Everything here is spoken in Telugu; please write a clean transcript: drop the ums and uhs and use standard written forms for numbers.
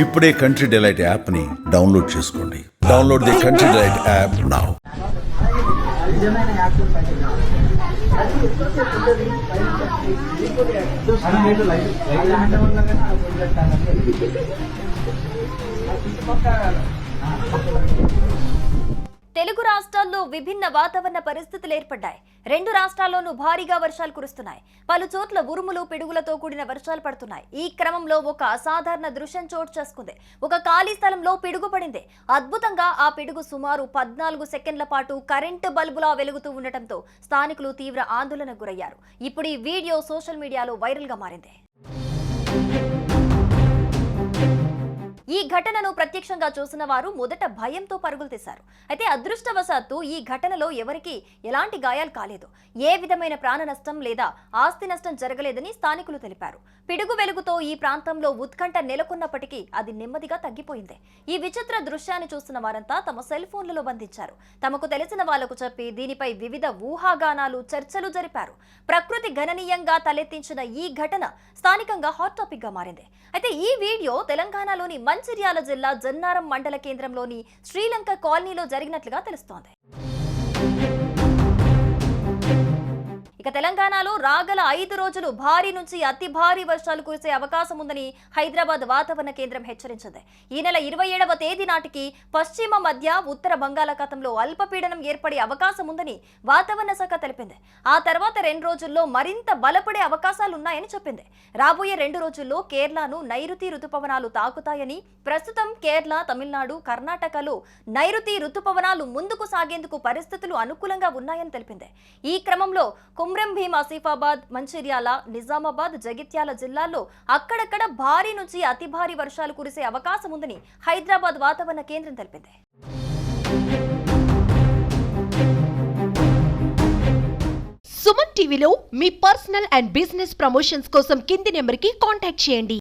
ఇప్పుడే కంట్రీ డిలైట్ యాప్ ని డౌన్లోడ్ చేసుకోండి. Download the country delight app now. Telugu రాష్ట్రాల్లో విభిన్న వాతావరణ పరిస్థితులు ఏర్పడ్డాయి. రెండు రాష్ట్రాల్లోనూ భారీగా వర్షాలు కురుస్తున్నాయి. పలు చోట్ల ఉరుములు పిడుగులతో కూడిన వర్షాలు పడుతున్నాయి. ఈ క్రమంలో ఒక అసాధారణ దృశ్యం చోటు చేసుకుంది. ఒక ఖాళీ స్థలంలో పిడుగు పడింది. అద్భుతంగా ఆ పిడుగు సుమారు 14 సెకండ్ల పాటు కరెంటు బల్బులా వెలుగుతూ ఉండటంతో స్థానికులు తీవ్ర ఆందోళనకు గురయ్యారు. ఇప్పుడు ఈ వీడియో సోషల్ మీడియాలో వైరల్ గా మారింది. ఈ ఘటనను ప్రత్యక్షంగా చూసిన వారు మొదట భయంతో పరుగులు తీశారు. అయితే అదృష్టవశాత్తు ఈ ఘటనలో ఎవరికీ ఎలాంటి గాయాలు కాలేదు. ఏ విధమైన ప్రాణ నష్టం లేదా ఆస్తి నష్టం జరగలేదని స్థానికులు తెలిపారు. పిడుగు వెలుగుతో ఈ ప్రాంతంలో ఉత్కంఠ నెలకొన్నప్పటికీ అది నెమ్మదిగా తగ్గిపోయింది. ఈ విచిత్ర దృశ్యాన్ని చూస్తున్న వారంతా తమ సెల్ ఫోన్లలో బంధించారు. తమకు తెలిసిన వాళ్లకు చెప్పి దీనిపై వివిధ ఊహాగానాలు, చర్చలు జరిపారు. ప్రకృతి గణనీయంగా తలెత్తించిన ఈ ఘటన స్థానికంగా హాట్ టాపిక్ గా మారింది. అయితే ఈ వీడియో తెలంగాణలోని మంచిర్యాల జిల్లా జన్నారం మండల కేంద్రంలోని శ్రీలంక కాలనీలో జరిగినట్లుగా తెలుస్తోంది. ఇక తెలంగాణలో రాగల 5 రోజులు భారీ నుంచి అతి భారీ వర్షాలు కురిసే అవకాశం ఉందని హైదరాబాద్ వాతావరణ కేంద్రం హెచ్చరించింది. ఈ నెల 27వ తేదీ నాటికి పశ్చిమ మధ్య ఉత్తర బంగాళాఖాతంలో అల్పపీడనం ఏర్పడే అవకాశం ఉందని వాతావరణ శాఖ తెలిపింది. ఆ తర్వాత 2 రోజుల్లో మరింత బలపడే అవకాశాలున్నాయని చెప్పింది. రాబోయే 2 రోజుల్లో కేరళను నైరుతి రుతుపవనాలు తాకుతాయని, ప్రస్తుతం కేరళ, తమిళనాడు, కర్ణాటకలో నైరుతి రుతుపవనాలు ముందుకు సాగేందుకు పరిస్థితులు అనుకూలంగా ఉన్నాయని తెలిపింది. ఈ క్రమంలో కుమ్రంభీం, ఆసిఫాబాద్, మంచిర్యాల, నిజామాబాద్, జగిత్యాల జిల్లాల్లో అక్కడక్కడ భారీ నుంచి అతి భారీ వర్షాలు కురిసే అవకాశం ఉందని హైదరాబాద్ వాతావరణ కేంద్రం తెలిపింది. సుమన్ టీవీలో మీ పర్సనల్ అండ్ బిజినెస్ ప్రమోషన్స్ కోసం కింది నెంబర్కి కాంటాక్ట్ చేయండి.